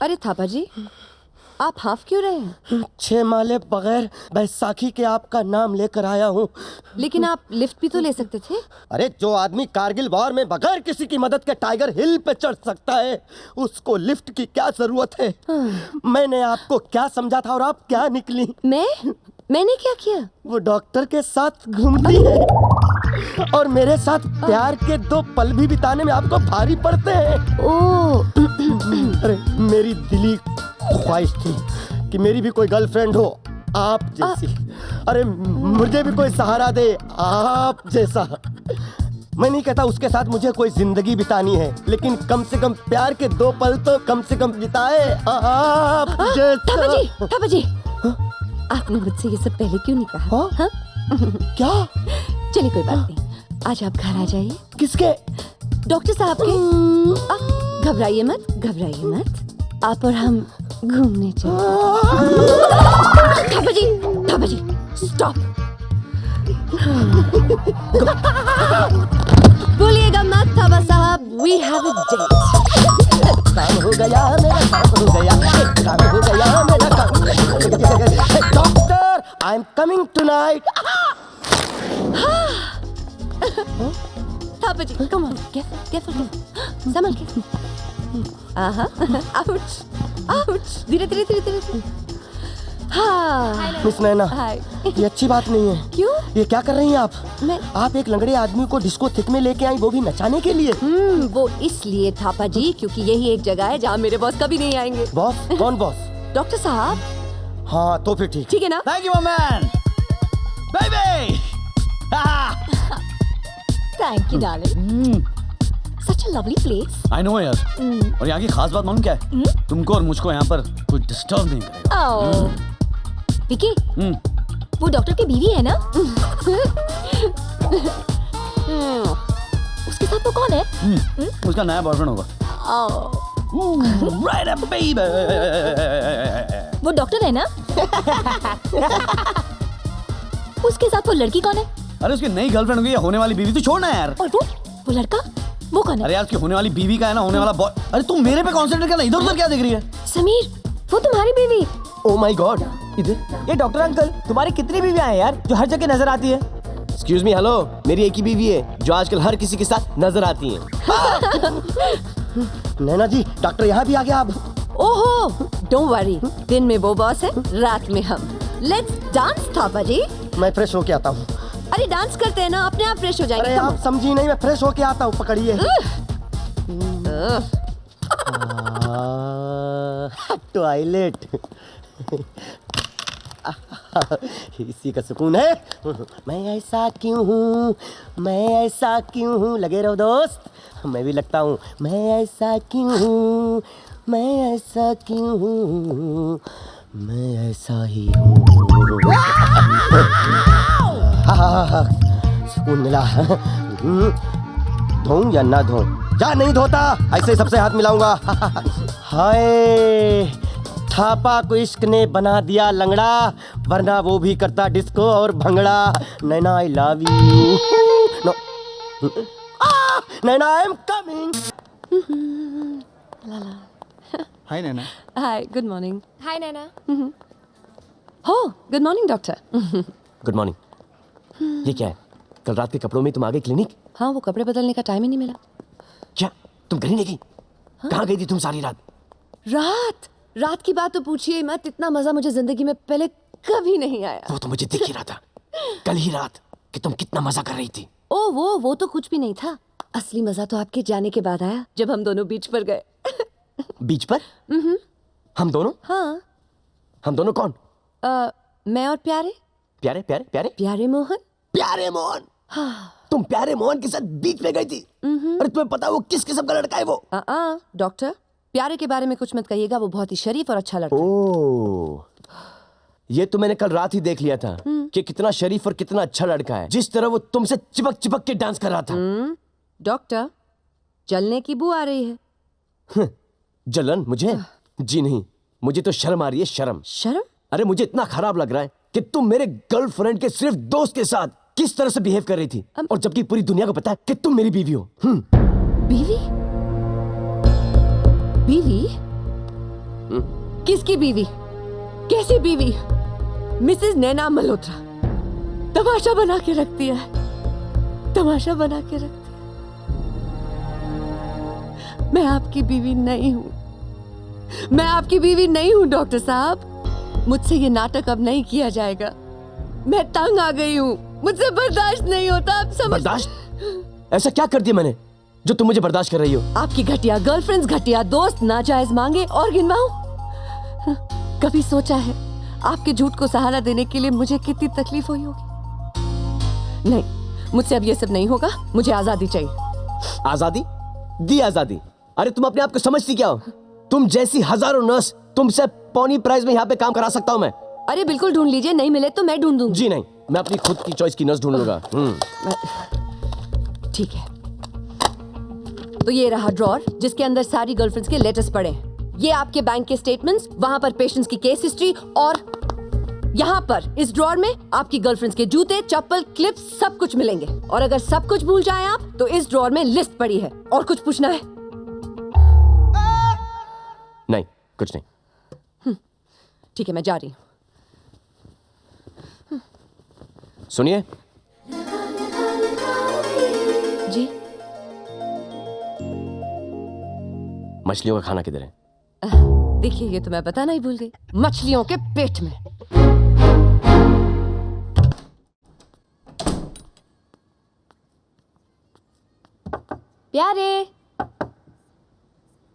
अरे थापा जी, आप हाफ क्यों रहे हैं? 6 माले बगैर बैसाखी के आपका नाम लेकर आया हूँ। लेकिन आप लिफ्ट भी तो ले सकते थे। अरे जो आदमी कारगिल वॉर में बगैर किसी की मदद के टाइगर हिल पे चढ़ सकता है, उसको लिफ्ट की क्या जरूरत है? मैंने आपको क्या समझा था और आप क्या निकली? मैंने क्या किया? वो डॉक्टर के साथ घूमती है और मेरे साथ प्यार के 2 पल भी बिताने में आपको भारी पड़ते हैं। ओह, अरे मेरी दिली ख्वाहिश थी कि मेरी भी कोई गर्लफ्रेंड हो आप जैसी। अरे मुझे भी कोई सहारा दे आप जैसा। मैं नहीं कहता उसके साथ मुझे कोई जिंदगी बितानी है, लेकिन कम से कम प्यार के 2 पल तो कम से कम बिताए आप जैसा। थापा जी, आपने मुझसे ये सब पहले क्यों नहीं कहा? हाँ? क्या? चलिए कोई बात नहीं, आज आप घर आ जाइए। किसके? डॉक्टर साहब के। घबराइए मत, आप और हम घूमने चले। थापा जी, स्टॉप। बोलिएगा मत थापा साहब, वी हैव अ डेट। काम हो गया मेरा, काम हो गया, काम हो गया मेरा, काम। Doctor, I am coming tonight. Thapa ji, come on, careful, संभल के। आउच, धीरे। हाँ। Miss Naina, hi. ये अच्छी बात नहीं है। क्यों? ये क्या कर रही हैं आप? मैं आप एक लंगड़े आदमी को डिस्को थिक में लेके आई, वो भी नचाने के लिए। वो इसलिए थापा जी क्योंकि यही एक जगह है जहाँ मेरे बॉस कभी नहीं आएंगे। बॉस? कौन बॉस? डॉक्टर साहब। हाँ तो फिर ठीक है ना? Thank you, my man. Baby. Thank you darling. Such a lovely place. I know यार। और यहाँ की खास बात मालूम क्या है? तुमको और मुझको यहाँ पर कोई डिस्टर्ब नहीं करेगा। विकी, वो डॉक्टर की बीवी है ना? उसके साथ वो कौन है? उसका नया बॉयफ्रेंड होगा। Right up, baby. वो डॉक्टर है ना? उसके साथ वो लड़की कौन है? अरे उसकी नई गर्लफ्रेंड होगी या होने वाली बीवी, तो छोड़ना यार। और वो लड़का, वो कौन है? अरे यार उसकी होने वाली बीवी का है ना, होने वाला बॉय। अरे तुम मेरे पे कॉन्सेंट्रेट करना, इधर उधर क्या देख रही है? समीर, वो तुम्हारी बीवी। Oh my God. इधर ये डॉक्टर अंकल, तुम्हारी कितनी बीवियां हैं यार जो हर जगह नजर आती है? Excuse me, hello. मेरी एक ही बीवी है जो आजकल हर किसी के साथ नजर आती है। नैना जी, डॉक्टर यहाँ भी आ गया अब। ओहो, डोंट वरी, दिन में वो बॉस है, रात में हम। लेट्स डांस थापा जी। मैं फ्रेश होके आता हूँ। अरे डांस करते हैं ना, अपने आप फ्रेश हो जाएंगे। अरे आप समझी नहीं, मैं फ्रेश होके आता हूँ, पकड़िए। टॉयलेट। इसी का सुकून है। मैं ऐसा क्यों हूँ, मैं ऐसा क्यों हूँ, लगे रहो दोस्त, मैं भी लगता हूँ। मैं ऐसा क्यों हूँ, मैं ऐसा क्यों हूँ, मैं ऐसा ही हूँ। सुकून मिला। धोऊं या ना धोऊं? जा, नहीं धोता, ऐसे सबसे हाथ मिलाऊंगा। हाय, थापा को इश्क ने बना दिया लंगड़ा, वरना वो भी करता डिस्को और bhangra. Naina I love you. No, Naina I am coming. Hi Naina. Hi, good morning. Hi Naina. हो, good morning doctor. Good morning. ये क्या है? कल रात के कपड़ों में तुम आ गई क्लिनिक? हाँ, वो कपड़े बदलने का टाइम ही नहीं मिला। क्या तुम घर नहीं गई? कहाँ गई थी तुम सारी रात? रात की बात तो पूछिए मत, इतना मजा मुझे जिंदगी में पहले कभी नहीं आया। वो तो मुझे दिख ही रहा था कल ही रात कि तुम कितना मजा कर रही थी। ओ वो तो कुछ भी नहीं था। असली मजा तो आपके जाने के बाद आया, जब हम दोनों बीच पर गए। बीच पर? हम दोनों? हाँ। हम दोनों कौन? मैं और प्यारे प्यारे मोहन। प्यारे मोहन? हाँ। तुम प्यारे मोहन के साथ बीच में गई थी? अरे तुम्हें पता है वो किस किस्म का लड़का है वो? डॉक्टर, प्यारे के बारे में कुछ मत कहिएगा, वो बहुत ही शरीफ और अच्छा लड़का है। ओह, ये तो मैंने कल रात ही देख लिया था कि कितना शरीफ और कितना अच्छा लड़का है, जिस तरह वो तुमसे चिपक चिपक के डांस कर रहा था। डॉक्टर, जलने की बू आ रही है। जलन? मुझे? जी नहीं, मुझे तो शर्म आ रही है। शर्म? अरे मुझे इतना खराब लग रहा है कि तुम मेरे गर्लफ्रेंड के सिर्फ दोस्त के साथ किस तरह से बिहेव कर रही थी, और जबकि पूरी दुनिया को पता है कि तुम मेरी बीवी हो। बीवी? बीवी? किसकी बीवी? कैसी बीवी? मिसेस नैना मल्होत्रा तमाशा बना के रखती है, तमाशा बना के रखती है। मैं आपकी बीवी नहीं हूं, मैं आपकी बीवी नहीं हूं डॉक्टर साहब। मुझसे ये नाटक अब नहीं किया जाएगा। मैं तंग आ गई हूं, मुझसे बर्दाश्त नहीं होता। आप समझ बर्दाश्त? ऐसा क्या कर दिया मैंने जो तुम मुझे बर्दाश्त कर रही हो? आपकी घटिया गर्लफ्रेंड्स, घटिया दोस्त, नाजायज मांगे और गिनवाऊं? कभी सोचा है आपके झूठ को सहारा देने के लिए मुझे कितनी तकलीफ हुई होगी? नहीं, मुझसे अब ये सब नहीं होगा। मुझे आजादी चाहिए। आजादी? दी आजादी? अरे तुम अपने आप को समझती क्या हो? तुम जैसी हजारों नर्स, तुमसे पौनी प्राइस में यहाँ पे काम करा सकता हूँ मैं। अरे बिल्कुल ढूंढ लीजिए, नहीं मिले तो मैं ढूंढ दूंगी। जी नहीं, मैं अपनी खुद की चॉइस की नर्स ढूंढ लूंगा। ठीक है, तो ये रहा ड्रॉर जिसके अंदर सारी गर्लफ्रेंड्स के लेटर्स पड़े हैं। ये आपके बैंक के स्टेटमेंट्स, वहां पर पेशेंट्स की केस हिस्ट्री, और यहाँ पर इस ड्रॉर में आपकी गर्लफ्रेंड्स के जूते, चप्पल, क्लिप्स सब कुछ मिलेंगे। और अगर सब कुछ भूल जाएं आप तो इस ड्रॉर में लिस्ट पड़ी है। और कुछ पूछना है? नहीं, कुछ नहीं। ठीक है, मैं जा रही हूँ। सुनिए जी? मछलियों का खाना किधर है? देखिए, ये तो मैं बताना ही भूल गई। मछलियों के पेट में। प्यारे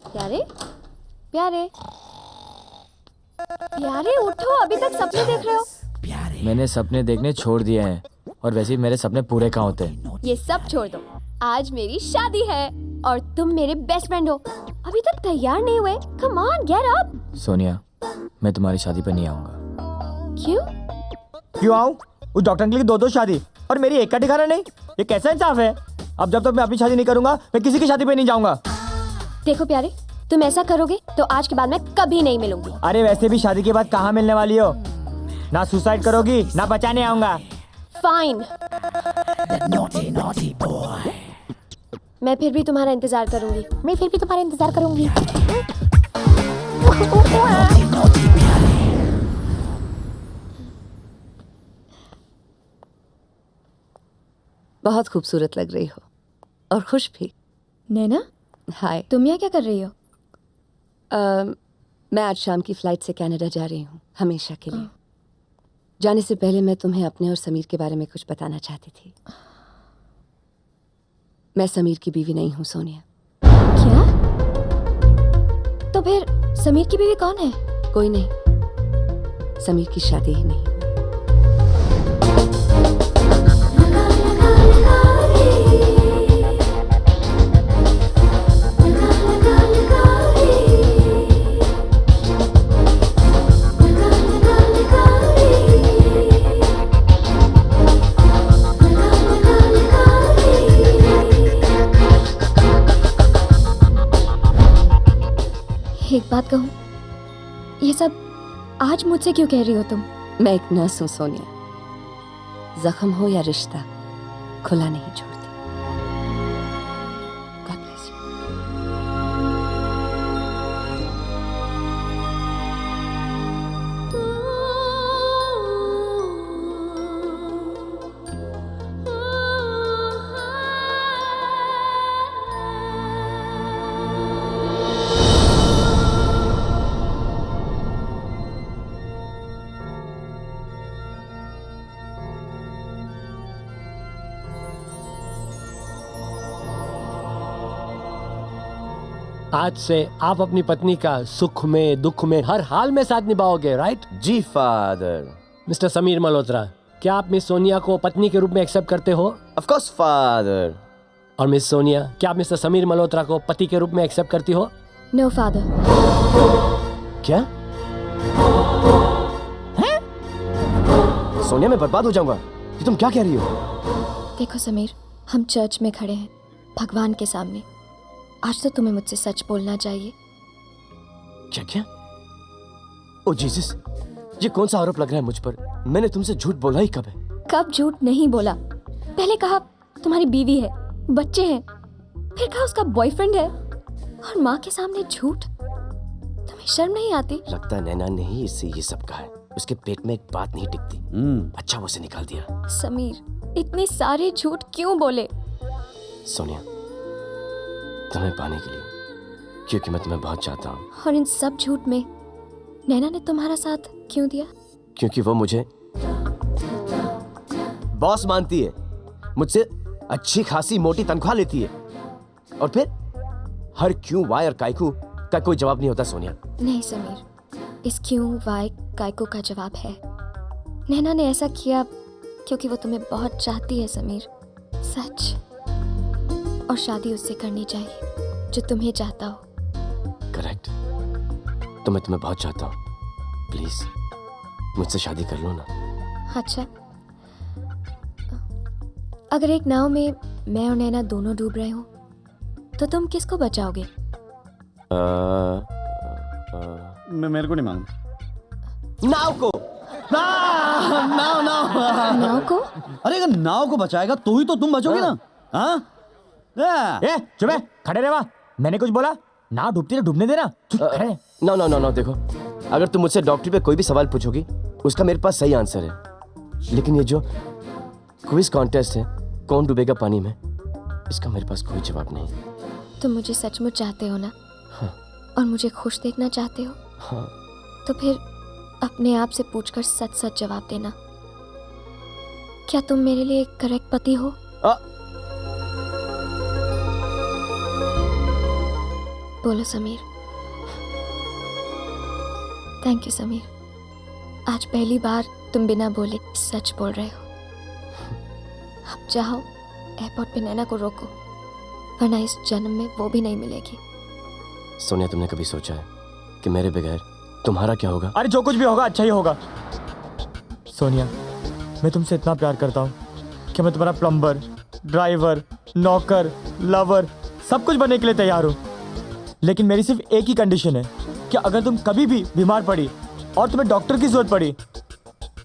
प्यारे प्यारे प्यारे, उठो, अभी तक सपने देख रहे हो? मैंने सपने देखने छोड़ दिए हैं, और वैसे भी मेरे सपने पूरे कहाँ होते हैं। ये सब छोड़ दो, आज मेरी शादी है और तुम मेरे बेस्ट फ्रेंड हो। अभी तक तैयार नहीं हुए? Come on, get up. Sonia, मैं तुम्हारी शादी पर नहीं आऊंगा। क्यों? क्यों आऊं? उस डॉक्टर अंकल की दो शादी और मेरी एक का ठिकाना नहीं। ये कैसा इंसाफ है? अब जब तक मैं अपनी शादी नहीं करूंगा, मैं किसी की शादी पे नहीं जाऊंगा। देखो प्यारे, तुम ऐसा करोगे तो आज के बाद मैं कभी नहीं मिलूंगी। अरे वैसे भी शादी के बाद कहाँ मिलने वाली हो? ना सुसाइड करोगी ना बचाने आऊंगा। फाइन, मैं फिर भी तुम्हारा इंतजार करूंगी। मैं फिर भी तुम्हारा इंतजार करूंगी। बहुत खूबसूरत लग रही हो और खुश भी। नैना, हाय। तुम यहाँ क्या कर रही हो? मैं आज शाम की फ्लाइट से कनाडा जा रही हूँ, हमेशा के लिए। जाने से पहले मैं तुम्हें अपने और समीर के बारे में कुछ बताना चाहती थी। मैं समीर की बीवी नहीं हूँ सोनिया। क्या? तो फिर समीर की बीवी कौन है? कोई नहीं, समीर की शादी ही नहीं। एक बात कहूँ, ये सब आज मुझसे क्यों कह रही हो तुम? मैं एक नर्स हूँ सोनिया। जख्म हो या रिश्ता, खुला नहीं छोड़ती। God bless you. आज से आप अपनी पत्नी का सुख में दुख में हर हाल में साथ निभाओगे, राइट? जी फादर। मिस्टर समीर मल्होत्रा, क्या आप मिस सोनिया को पत्नी के रूप में एक्सेप्ट करते हो? Of course father. और मिस सोनिया, क्या आप मिस्टर समीर मल्होत्रा को पति के रूप में एक्सेप्ट करती हो? No father. क्या? हैं? सोनिया, मैं बर्बाद हो जाऊंगा। ये तुम क्या कह रही हो? देखो समीर, हम चर्च में खड़े हैं, भगवान के सामने। आज तो तुम्हें मुझसे सच बोलना चाहिए। क्या क्या? ओ जीसस, ये कौन सा आरोप लग रहा है मुझ पर? मैंने तुमसे झूठ बोला ही कब है? कब झूठ नहीं बोला? पहले कहा तुम्हारी बीवी है, बच्चे हैं, फिर कहा उसका बॉयफ्रेंड है, और माँ के सामने झूठ। तुम्हें शर्म नहीं आती? लगता है नैना ने ही इससे ये सब कहा है। उसके पेट में एक बात नहीं टिकती। अच्छा वो उसे निकाल दिया। समीर, इतने सारे झूठ क्यों बोले? सोनिया, तुम्हें पाने के लिए, क्योंकि मैं तुम्हें बहुत चाहता हूँ। और इन सब झूठ में नैना ने तुम्हारा साथ क्यों दिया? क्योंकि वो मुझे बॉस मानती है, मुझसे अच्छी खासी मोटी तनख्वाह लेती है, और फिर हर क्यों, वाई और कायकू का कोई जवाब नहीं होता सोनिया। नहीं समीर, इस क्यों, वाई, कायको का जवाब है। नैना ने ऐसा किया क्योंकि वो तुम्हें बहुत चाहती है समीर, सच। और शादी उससे करनी चाहिए जो तुम्हें चाहता हो। करेक्ट, तो मैं तुम्हें बहुत चाहता हूँ। प्लीज मुझसे शादी कर लो ना। अच्छा, अगर एक नाव में मैं और नैना दोनों डूब रहे हो तो तुम किसको बचाओगे? मेरे को नहीं मालूम। नाव को। नाव को? अरे अगर नाव को बचाएगा तो ही तो तुम बचोगे ना। हाँ? ए चुप है, खड़े रहे वहाँ। मैंने कुछ बोला? नाव डूबती है, डूबने देना। चुप खड़े रहे। नो नो नो नो, देखो, अगर तुम मुझसे डॉक्टरी पे कोई भी सवाल पूछोगी उसका मेरे पास सही आंसर है, लेकिन ये जो क्विज कॉन्टेस्ट है, कौन डूबेगा पानी में, इसका मेरे पास कोई जवाब नहीं। तुम मुझे सचमुच चाहते हो ना? हाँ। और मुझे खुश देखना चाहते हो? हाँ। तो फिर अपने आप से पूछकर सच सच जवाब देना। क्या तुम मेरे लिए एक करेक्ट पति हो? बोलो समीर। थैंक यू समीर, आज पहली बार तुम बिना बोले सच बोल रहे हो। अब जाओ, एयरपोर्ट पे नैना को रोको, वरना इस जन्म में वो भी नहीं मिलेगी। सोनिया, तुमने कभी सोचा है कि मेरे बगैर तुम्हारा क्या होगा? अरे जो कुछ भी होगा अच्छा ही होगा। सोनिया, मैं तुमसे इतना प्यार करता हूँ कि मैं तुम्हारा प्लम्बर, ड्राइवर, नौकर, लवर सब कुछ बनने के लिए तैयार हूँ। लेकिन मेरी सिर्फ एक ही कंडीशन है कि अगर तुम कभी भी बीमार पड़ी और तुम्हें डॉक्टर की जरूरत पड़ी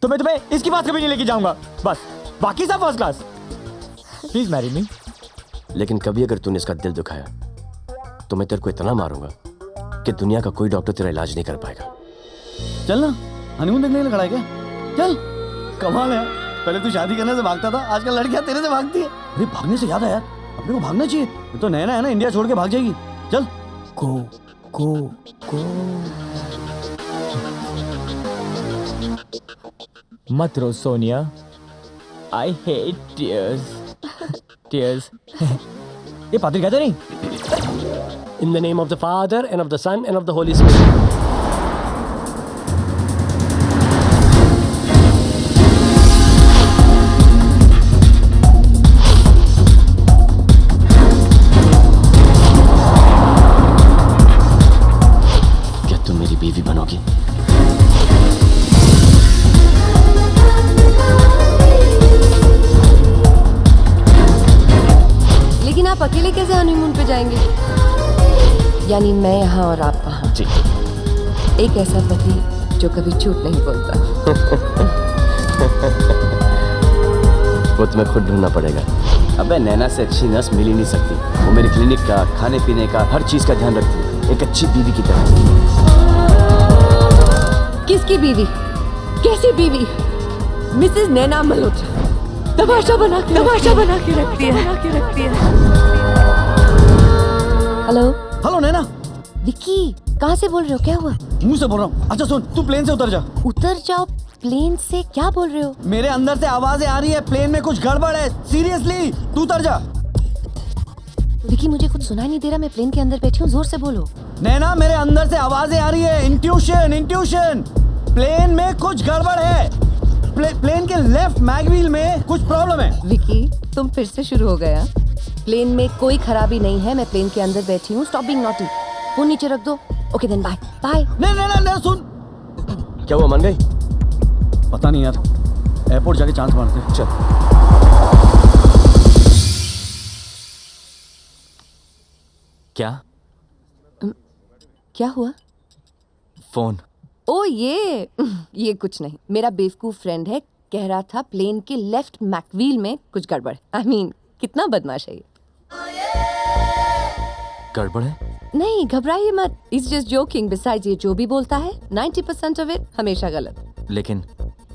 तो मैं तुम्हें इसकी बात कभी नहीं लेके जाऊंगा। बस, बाकी सब first class. Please marry me. लेकिन कभी अगर तूने इसका दिल दुखाया तो मैं तेरे को इतना मारूंगा कि दुनिया का कोई डॉक्टर तेरा इलाज नहीं कर पाएगा। चल ना, हनीमून देखने के लिए खड़ा है क्या? चल, कमाल है। पहले तू शादी करने से भागता था, आजकल लड़कियां तेरे से भागती है। अरे भागने से याद है यार, अपने को भागना चाहिए। ये तो नैना है ना, इंडिया छोड़ के भाग जाएगी। चल गो गो गो। मत रो Sonia, I hate tears. Tears. ये पादरी कहते नहीं? In the name of the Father, and of the Son, and of the Holy Spirit. क्या तुम मेरी बीवी बनोगी? लेकिन आप अकेले कैसे हनीमून पे जाएंगे? यानी मैं यहाँ और आप वहाँ। जी। एक ऐसा पति जो कभी झूठ नहीं बोलता। वो तुम्हें खुद ढूंढना पड़ेगा। अबे नैना से अच्छी नर्स मिल ही नहीं सकती। वो मेरे क्लिनिक का, खाने पीने का, हर चीज का ध्यान रखती है, एक अच्छी बीवी की तरह। किसकी बीवी? कैसी बीवी? मिसेस नैना मल्होत्रा तमाशा बना के रखती है। हेलो हेलो नैना। विक्की, कहाँ से बोल रहे हो? क्या हुआ? मुंह से बोल रहा हूँ। अच्छा सुन, तू प्लेन से उतर जा। उतर जाओ प्लेन से? क्या बोल रहे हो? मेरे अंदर से आवाजें आ रही है, प्लेन में कुछ गड़बड़ है। सीरियसली, तू उतर जा। विक्की, मुझे कुछ सुनाई नहीं दे रहा, मैं प्लेन के अंदर बैठी हूँ, जोर से बोलो। नैना, मेरे अंदर से आवाजें आ रही है। इंट्यूशन। प्लेन में कुछ गड़बड़ है। प्लेन के लेफ्ट मैगव्हील में कुछ प्रॉब्लम है। विक्की, तुम फिर से शुरू हो गया। प्लेन में कोई खराबी नहीं है, मैं प्लेन के अंदर बैठी हूँ। Stop being naughty. फोन नीचे रख दो। Okay then, bye bye. नहीं सुन। क्या हुआ, मान गई? पता नहीं यार, एयरपोर्ट जाके चांस मारते हैं। चल। क्या हुआ? फोन। ओ ये कुछ नहीं, मेरा बेवकूफ फ्रेंड है, कह रहा था प्लेन के लेफ्ट मैकव्हील में कुछ गड़बड़। आई मीन कितना बदमाश है ये। गड़बड़ है? नहीं घबराइए मत, इट्स जस्ट जोकिंग। बिसाइड्स ये जो भी बोलता है 90% ऑफ इट हमेशा गलत। लेकिन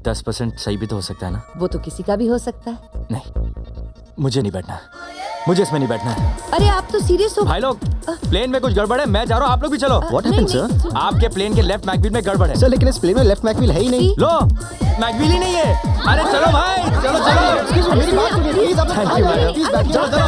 10% सही भी तो हो सकता है ना? वो तो किसी का भी हो सकता है। नहीं, मुझे नहीं बैठना, मुझे इसमें नहीं बैठना है। अरे आप तो सीरियस हो भाई लोग, प्लेन में कुछ गड़बड़ है, मैं जा रहा हूँ, आप लोग भी चलो। व्हाट नहीं, हैपेंड नहीं, सर? आपके प्लेन के लेफ्ट मैकवील में गड़बड़ है। सर लेकिन इस प्लेन में लेफ्ट मैकवील है ही नहीं। लो, मैकवील ही नहीं है। अरे चलो भाई, चलो चलो। मेरी बात सुनिए please. Thank you, madam. Please बैठिए। चलो चलो